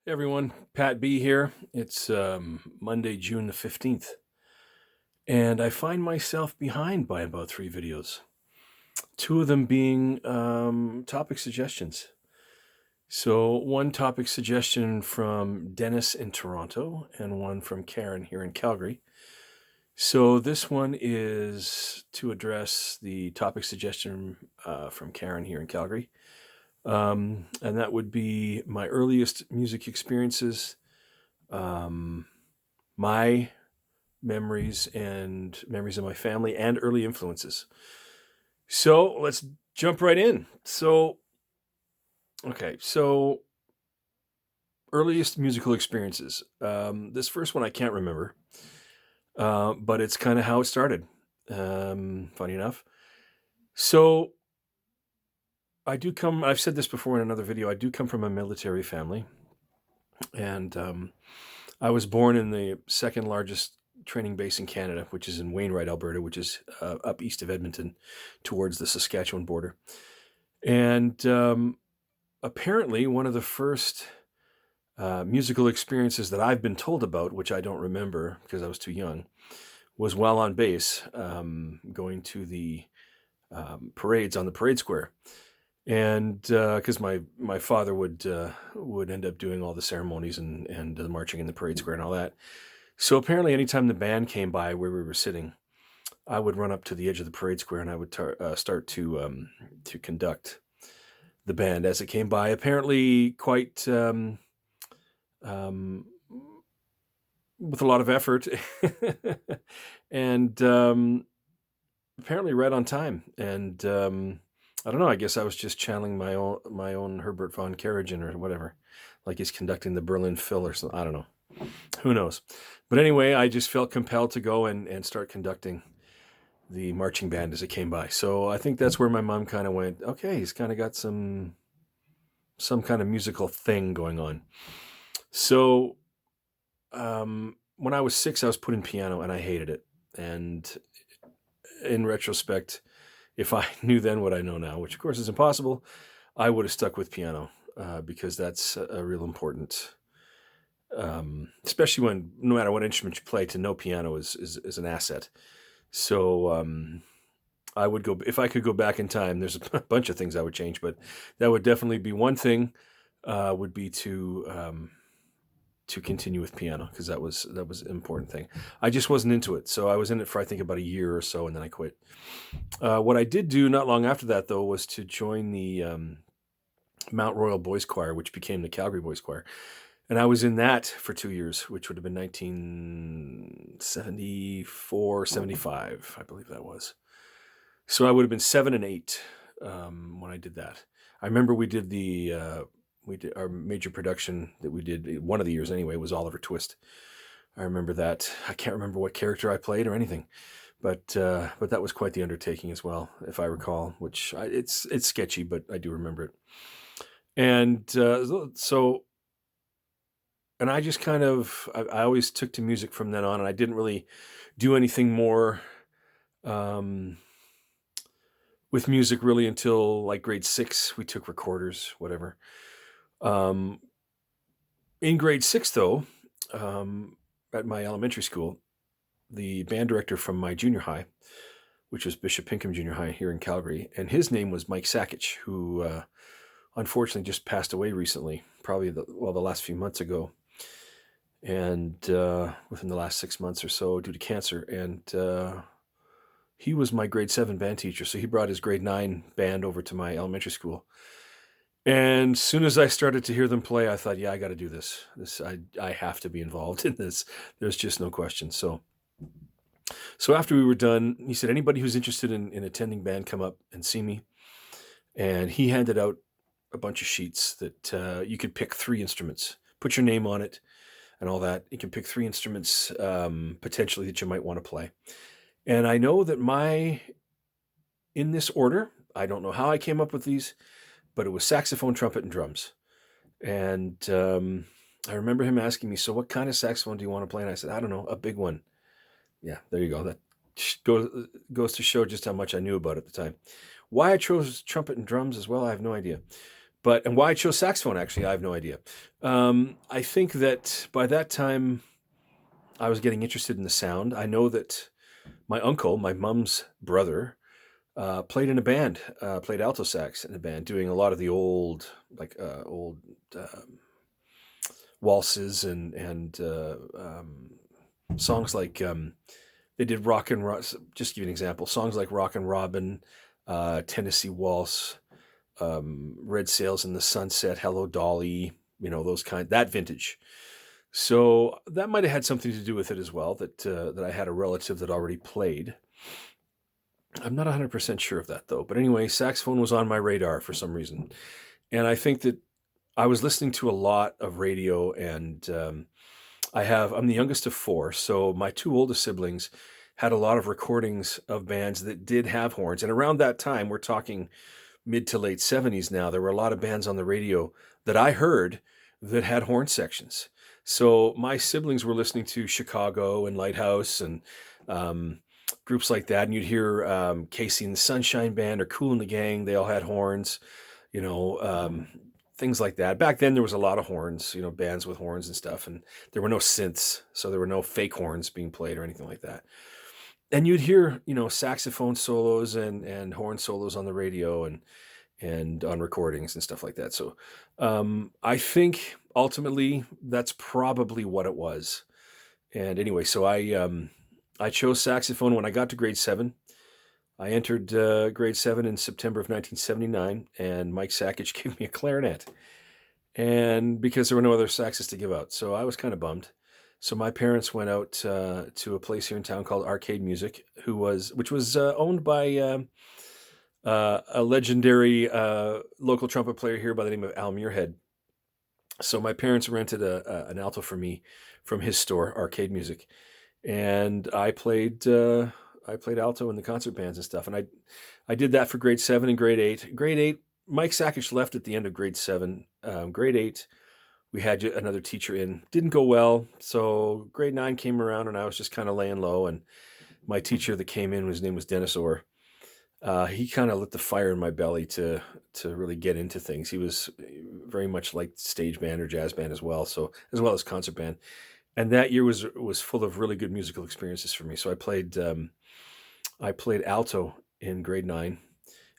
Hey everyone, Pat B here. It's Monday, June the 15th, and I find myself behind by about three videos, two of them being topic suggestions. So, one topic suggestion from Dennis in Toronto, and one from Karen here in Calgary. So, this one is to address the topic suggestion from Karen here in Calgary. And that would be my earliest music experiences. Um, my memories and memories of my family and early influences. So let's jump right in. So earliest musical experiences. This first one I can't remember, but it's kind of how it started. Funny enough. So I've said this before in another video, I do come from a military family. And I was born in the second largest training base in Canada, which is in Wainwright, Alberta, which is up east of Edmonton towards the Saskatchewan border. And apparently, one of the first musical experiences that I've been told about, which I don't remember because I was too young, was while on base, going to the parades on the parade square. And because my father would end up doing all the ceremonies and the marching in the parade square and all that. So apparently, anytime the band came by where we were sitting, I would run up to the edge of the parade square and I would start to conduct the band as it came by. Apparently, quite um, with a lot of effort, and apparently right on time. And I don't know. I guess I was just channeling my own Herbert von Karajan or whatever, like he's conducting the Berlin Phil or something. I don't know. Who knows? But anyway, I just felt compelled to go and start conducting the marching band as it came by. So I think that's where my mom kind of went, okay, he's kind of got some kind of musical thing going on. So when I was 6, I was put in piano and I hated it. And in retrospect, if I knew then what I know now, which of course is impossible, I would have stuck with piano because that's a real important, especially when no matter what instrument you play, to know piano is an asset. So I would go if I could go back in time. There's a bunch of things I would change, but that would definitely be one thing. Would be to continue with piano because that was an important thing. I just wasn't into it, so I was in it for I think about a year or so, and then I quit. What I did do not long after that, though, was to join the Mount Royal Boys Choir, which became the Calgary Boys Choir, and I was in that for 2 years, which would have been 1974, 75, I believe that was. So I would have been 7 and 8 when I did that. I remember we did our major production that we did one of the years anyway was Oliver Twist. I remember that. I can't remember what character I played or anything, but that was quite the undertaking as well, if I recall. It's sketchy, but I do remember it. And so and I just I always took to music from then on, and I didn't really do anything more um, with music really until like grade 6. We took recorders, whatever. Um, in grade 6, though, um, at my elementary school, the band director from my junior high, which was Bishop Pinkham Junior High here in Calgary, and his name was Mike Sakich, who unfortunately just passed away recently, probably the last few months ago, and within the last 6 months or so due to cancer. And he was my grade 7 band teacher, so he brought his grade 9 band over to my elementary school. And as soon as I started to hear them play, I thought, yeah, I got to do this. I have to be involved in this. There's just no question. So after we were done, he said, anybody who's interested in attending band, come up and see me. And he handed out a bunch of sheets that you could pick 3 instruments, put your name on it and all that. You can pick 3 instruments potentially that you might want to play. And I know that in this order, I don't know how I came up with these, but it was saxophone, trumpet, and drums. And I remember him asking me, so what kind of saxophone do you want to play? And I said, I don't know, a big one. Yeah, there you go. That goes to show just how much I knew about it at the time. Why I chose trumpet and drums as well, I have no idea. But and why I chose saxophone, actually, I have no idea. I think that by that time I was getting interested in the sound. I know that my uncle, my mom's brother, played in a band, played alto sax in a band, doing a lot of the old um waltzes and songs like they did rock and roll. Just to give you an example, songs like Rock and Robin, Tennessee Waltz, Red Sails in the Sunset, Hello Dolly, those that vintage. So that might have had something to do with it as well. That I had a relative that already played. I'm not 100% sure of that though. But anyway, saxophone was on my radar for some reason, and I think that I was listening to a lot of radio, and I'm the youngest of four, so my two oldest siblings had a lot of recordings of bands that did have horns. And around that time, we're talking mid to late 70s now, there were a lot of bands on the radio that I heard that had horn sections. So my siblings were listening to Chicago and Lighthouse and um, groups like that. And you'd hear Casey and the Sunshine Band or Kool and the Gang. They all had horns, you know, um, things like that. Back then, there was a lot of horns, bands with horns and stuff. And there were no synths. So there were no fake horns being played or anything like that. And you'd hear, saxophone solos and horn solos on the radio and on recordings and stuff like that. So I think ultimately that's probably what it was. And anyway, so I chose saxophone when I got to grade seven. I entered grade seven in September of 1979, and Mike Sakich gave me a clarinet, and because there were no other saxes to give out, so I was kind of bummed. So my parents went out to a place here in town called Arcade Music, which was owned by a legendary local trumpet player here by the name of Al Muirhead. So my parents rented an alto for me from his store, Arcade Music, and I played alto in the concert bands and stuff. And I did that for grade seven and grade eight. Grade eight, Mike Sakich left at the end of grade seven. Grade eight, we had another teacher in. Didn't go well. So grade nine came around, and I was just kind of laying low. And my teacher that came in, his name was Dennis Orr. He kind of lit the fire in my belly to really get into things. He was very much like stage band or jazz band as well, so as well as concert band. And that year was full of really good musical experiences for me. So I played alto in grade nine,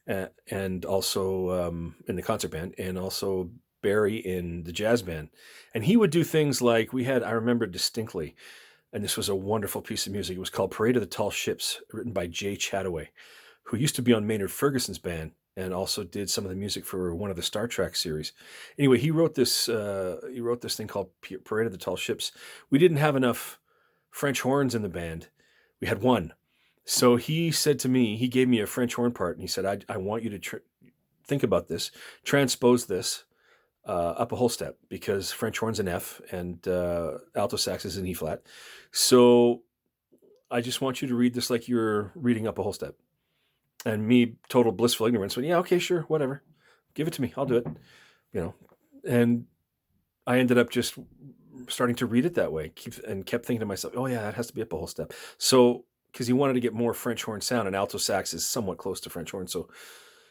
and also in the concert band, and also Barry in the jazz band. And he would do things like I remember distinctly, and this was a wonderful piece of music. It was called Parade of the Tall Ships, written by Jay Chataway, who used to be on Maynard Ferguson's band and also did some of the music for one of the Star Trek series. Anyway, he wrote this. He wrote this thing called Parade of the Tall Ships. We didn't have enough French horns in the band. We had one. So he said to me, he gave me a French horn part, and he said, I want you to think about this, transpose this up a whole step, because French horn's an F and alto sax is an E flat. So I just want you to read this like you're reading up a whole step. And me, total blissful ignorance, went, yeah, okay, sure, whatever. Give it to me. I'll do it. And I ended up just starting to read it that way, kept thinking to myself, oh yeah, that has to be up a whole step. So, because he wanted to get more French horn sound, and alto sax is somewhat close to French horn. So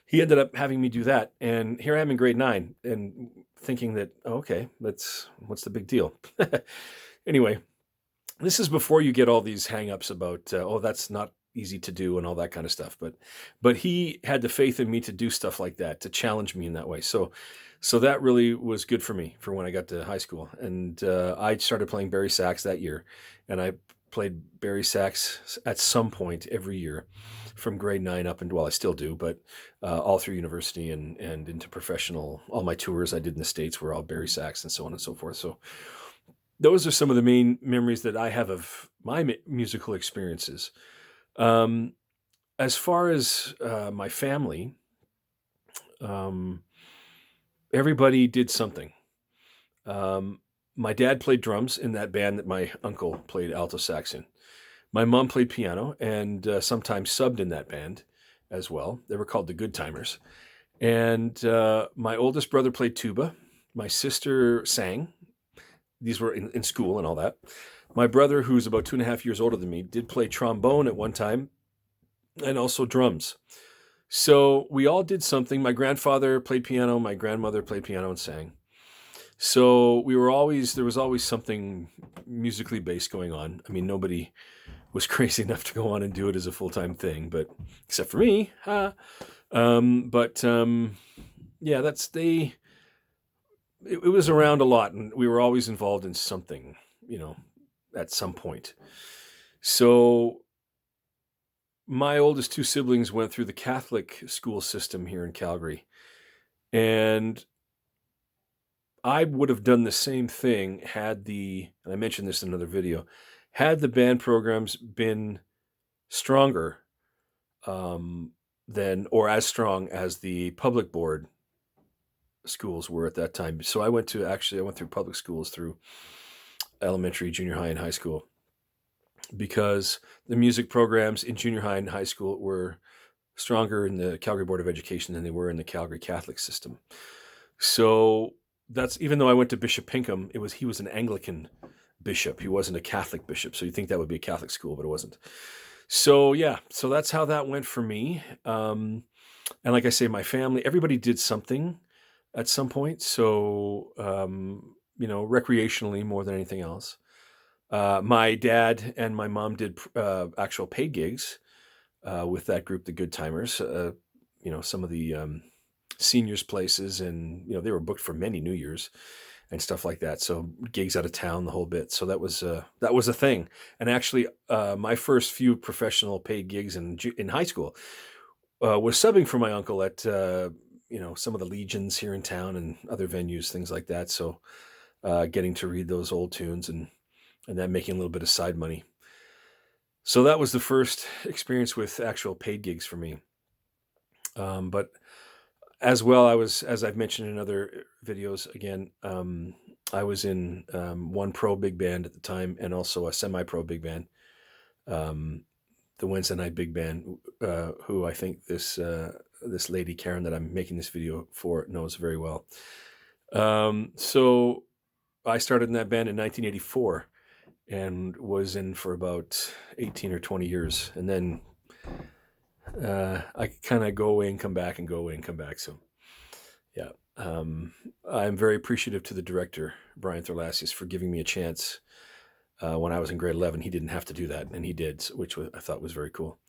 he ended up having me do that. And here I am in grade nine and thinking that, oh, okay, what's the big deal? Anyway, this is before you get all these hangups about, that's not easy to do and all that kind of stuff. But he had the faith in me to do stuff like that, to challenge me in that way. So that really was good for me for when I got to high school. And I started playing Barry sax that year, and I played Barry sax at some point every year from grade nine up and, well, I still do, but all through university and into professional. All my tours I did in the States were all Barry sax and so on and so forth. So those are some of the main memories that I have of my musical experiences. As far as my family, um, everybody did something. My dad played drums in that band that my uncle played alto sax in. My mom played piano and sometimes subbed in that band as well. They were called the Good Timers. And my oldest brother played tuba. My sister sang. These were in school and all that. My brother, who's about 2.5 years older than me, did play trombone at one time and also drums. So we all did something. My grandfather played piano, my grandmother played piano and sang. So there was always something musically based going on. I mean, nobody was crazy enough to go on and do it as a full-time thing, but except for me. But yeah, it was around a lot, and we were always involved in something, you know, at some point. So my oldest two siblings went through the Catholic school system here in Calgary, and I would have done the same thing and I mentioned this in another video, had the band programs been stronger um, than or as strong as the public board schools were at that time. So I went through public schools through elementary, junior high, and high school because the music programs in junior high and high school were stronger in the Calgary Board of Education than they were in the Calgary Catholic system. So that's even though I went to Bishop Pinkham, he was an Anglican bishop. He wasn't a Catholic bishop. So you'd think that would be a Catholic school, but it wasn't. So yeah, so that's how that went for me. And like I say, my family, everybody did something at some point. So recreationally more than anything else. My dad and my mom did actual paid gigs with that group, the Good Timers. Some of the seniors' places, and they were booked for many New Years and stuff like that. So gigs out of town, the whole bit. So that was a thing. And actually, my first few professional paid gigs in high school was subbing for my uncle at some of the Legions here in town and other venues, things like that. So getting to read those old tunes and then making a little bit of side money. So that was the first experience with actual paid gigs for me. But as well, as I've mentioned in other videos, again, I was in one pro big band at the time and also a semi-pro big band, the Wednesday night big band, who I think this lady, Karen, that I'm making this video for, knows very well. So I started in that band in 1984 and was in for about 18 or 20 years. And then I kind of go away and come back and go away and come back. So yeah, I'm very appreciative to the director, Brian Thorlasius, for giving me a chance. When I was in grade 11, he didn't have to do that, and he did, which I thought was very cool.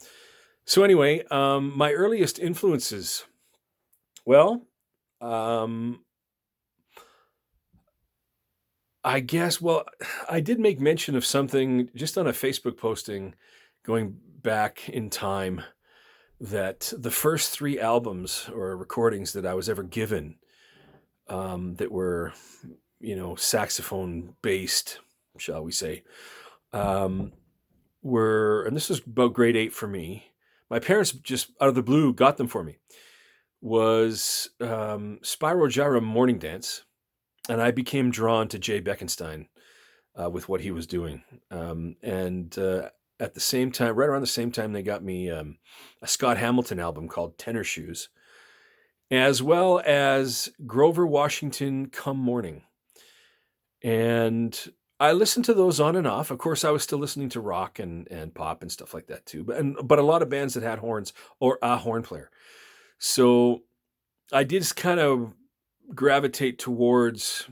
So anyway, my earliest influences, well, I guess, I did make mention of something just on a Facebook posting going back in time, that the first 3 albums or recordings that I was ever given that were, saxophone based, shall we say, and this was about grade 8 for me. My parents just out of the blue got them for me, was Spyro Gyra Morning Dance. And I became drawn to Jay Beckenstein with what he was doing. And at the same time, right around the same time, they got me a Scott Hamilton album called Tenor Shoes, as well as Grover Washington Come Morning. And I listened to those on and off. Of course, I was still listening to rock and pop and stuff like that too, but a lot of bands that had horns or a horn player. So I did kind of gravitate towards,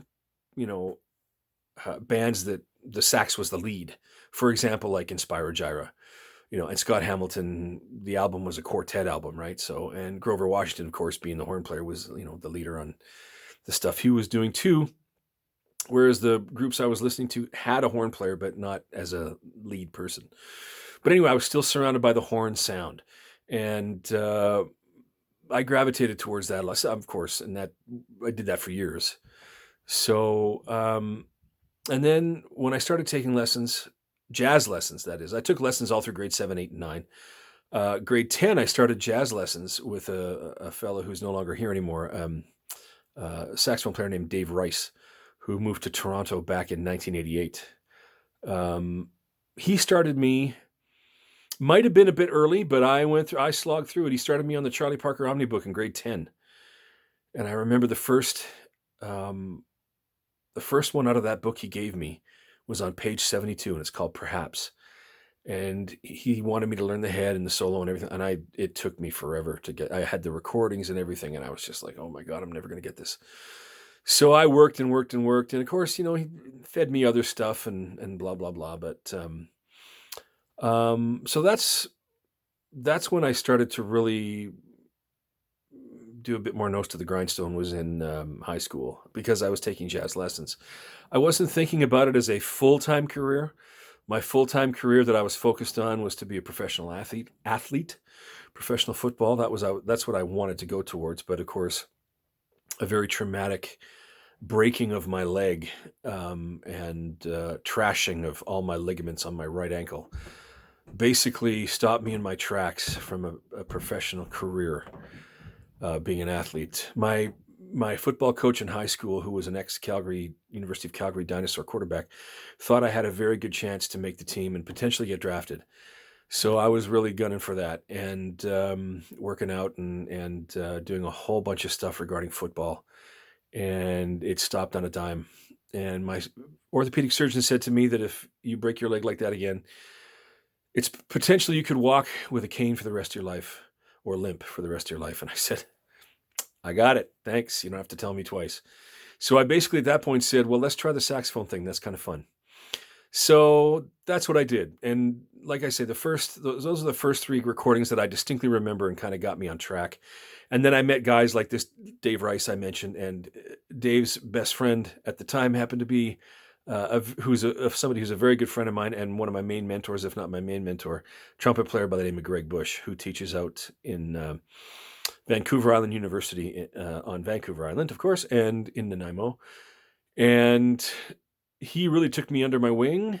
bands that the sax was the lead. For example, like in Spyro Gyra, and Scott Hamilton, the album was a quartet album, right? So, and Grover Washington, of course, being the horn player, was, the leader on the stuff he was doing too. Whereas the groups I was listening to had a horn player, but not as a lead person. But anyway, I was still surrounded by the horn sound. And I gravitated towards that, of course, and that I did that for years. So, and then when I started taking lessons, jazz lessons, that is, I took lessons all through grade 7, 8, and 9. Grade 10, I started jazz lessons with a fellow who's no longer here anymore, a saxophone player named Dave Rice, who moved to Toronto back in 1988. He started me, might have been a bit early, but I slogged through it. He started me on the Charlie Parker Omnibook in grade 10. And I remember the first one out of that book he gave me was on page 72, and it's called Perhaps. and he wanted me to learn the head and the solo and everything. And it took me forever to get. I had the recordings and everything, and I was just like, oh my god, I'm never going to get this. So I worked and worked and worked, and of course, he fed me other stuff and blah blah blah. But so that's when I started to really do a bit more nose to the grindstone, was in high school, because I was taking jazz lessons. I wasn't thinking about it as a full-time career. My full-time career that I was focused on was to be a professional athlete, professional football. That's what I wanted to go towards. But of course, a very traumatic breaking of my leg, and trashing of all my ligaments on my right ankle basically stopped me in my tracks from a professional career, being an athlete. My football coach in high school, who was an ex-Calgary University of Calgary Dinosaur quarterback, thought I had a very good chance to make the team and potentially get drafted. So I was really gunning for that, and working out and doing a whole bunch of stuff regarding football, and it stopped on a dime. And my orthopedic surgeon said to me that if you break your leg like that again, it's potentially you could walk with a cane for the rest of your life, or limp for the rest of your life. And I said, I got it. Thanks. You don't have to tell me twice. So I basically at that point said, well, let's try the saxophone thing. That's kind of fun. So that's what I did. And like I say, those are the first three recordings that I distinctly remember and kind of got me on track. And then I met guys like this Dave Rice I mentioned, and Dave's best friend at the time happened to be somebody who's a very good friend of mine and one of my main mentors, if not my main mentor, trumpet player by the name of Greg Bush, who teaches out in Vancouver Island University, on Vancouver Island, of course, and in Nanaimo. And he really took me under my wing.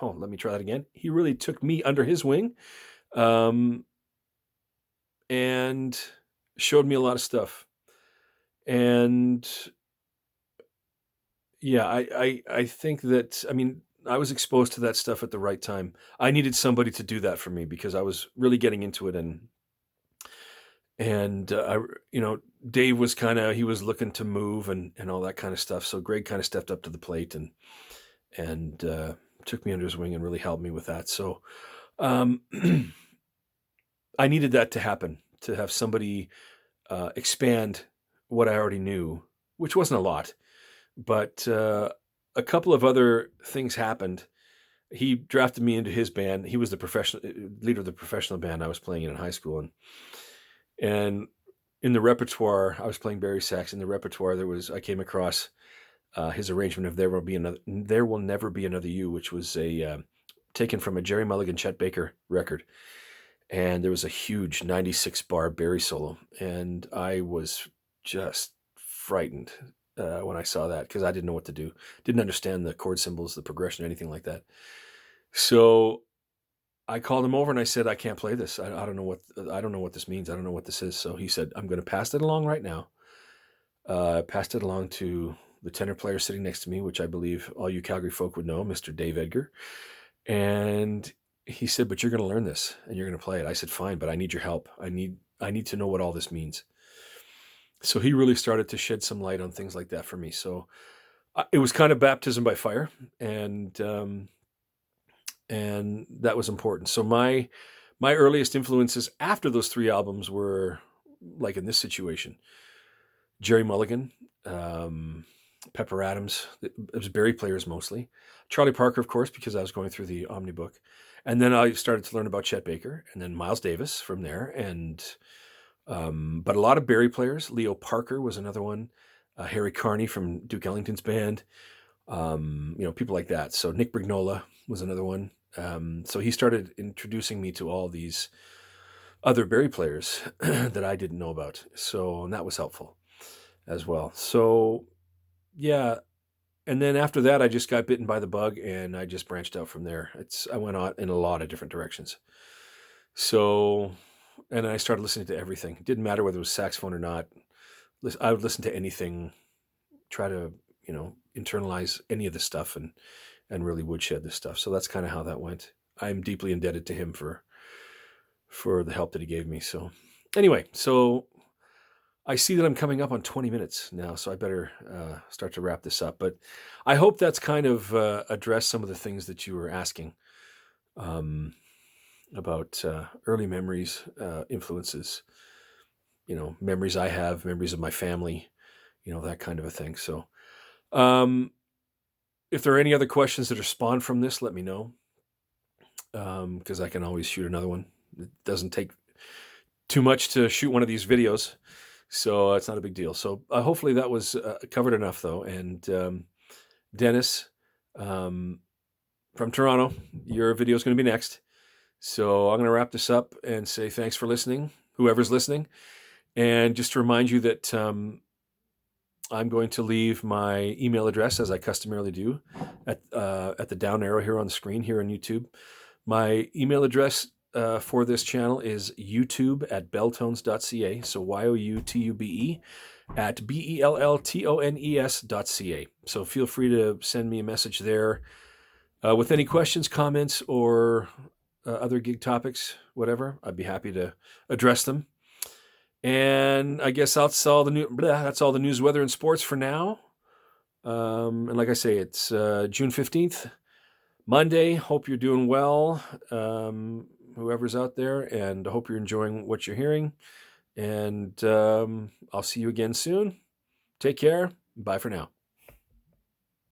Oh, let me try that again. He really took me under his wing, and showed me a lot of stuff. And yeah, I think that, I mean, I was exposed to that stuff at the right time. I needed somebody to do that for me because I was really getting into it, and Dave was he was looking to move and all that kind of stuff. So Greg kind of stepped up to the plate and took me under his wing and really helped me with that. So um, I needed that to happen, to have somebody expand what I already knew, which wasn't a lot, but a couple of other things happened. He drafted me into his band. He was the professional leader of the professional band I was playing in high school, and in the repertoire, I was playing Barry sax. In the repertoire, I came across his arrangement of "There Will Never Be Another You," which was taken from a Jerry Mulligan, Chet Baker record. And there was a huge 96 bar Barry solo, and I was just frightened when I saw that, because I didn't know what to do. Didn't understand the chord symbols, the progression, anything like that. So I called him over and I said, I can't play this. I don't know what this means. I don't know what this is. So he said, I'm going to pass it along right now. Passed it along to the tenor player sitting next to me, which I believe all you Calgary folk would know, Mr. Dave Edgar. And he said, but you're going to learn this and you're going to play it. I said, fine, but I need your help. I need to know what all this means. So he really started to shed some light on things like that for me. So it was kind of baptism by fire, and that was important. So my earliest influences after those three albums were, like in this situation, Jerry Mulligan, Pepper Adams. It was Barry players mostly. Charlie Parker, of course, because I was going through the Omnibook. And then I started to learn about Chet Baker, and then Miles Davis from there. But a lot of Barry players. Leo Parker was another one. Harry Carney from Duke Ellington's band. People like that. So Nick Brignola was another one. So he started introducing me to all these other Barry players that I didn't know about. And that was helpful as well. So yeah. And then after that, I just got bitten by the bug, and I just branched out from there. I went out in a lot of different directions. So, and I started listening to everything. It didn't matter whether it was saxophone or not. I would listen to anything, try to, internalize any of this stuff, and really woodshed this stuff. So that's kind of how that went. I'm deeply indebted to him for the help that he gave me. So anyway, I see that I'm coming up on 20 minutes now, so I better start to wrap this up. But I hope that's kind of addressed some of the things that you were asking um, about early memories, influences, memories I have, memories of my family, that kind of a thing. So, um, if there are any other questions that are spawned from this, let me know, because I can always shoot another one. It doesn't take too much to shoot one of these videos, so it's not a big deal. So hopefully that was covered enough, though. And Dennis um, from Toronto, your video is going to be next. So I'm going to wrap this up and say thanks for listening, whoever's listening. And just to remind you that I'm going to leave my email address, as I customarily do, at the down arrow here on the screen here on YouTube. My email address for this channel is youtube@belltones.ca. So YOUTUBE at BELLTONES.ca. So feel free to send me a message there with any questions, comments, or other gig topics, whatever. I'd be happy to address them. And I guess that's all the news, weather, and sports for now. And like I say, it's June 15th, Monday. Hope you're doing well, whoever's out there, and I hope you're enjoying what you're hearing. And I'll see you again soon. Take care. Bye for now.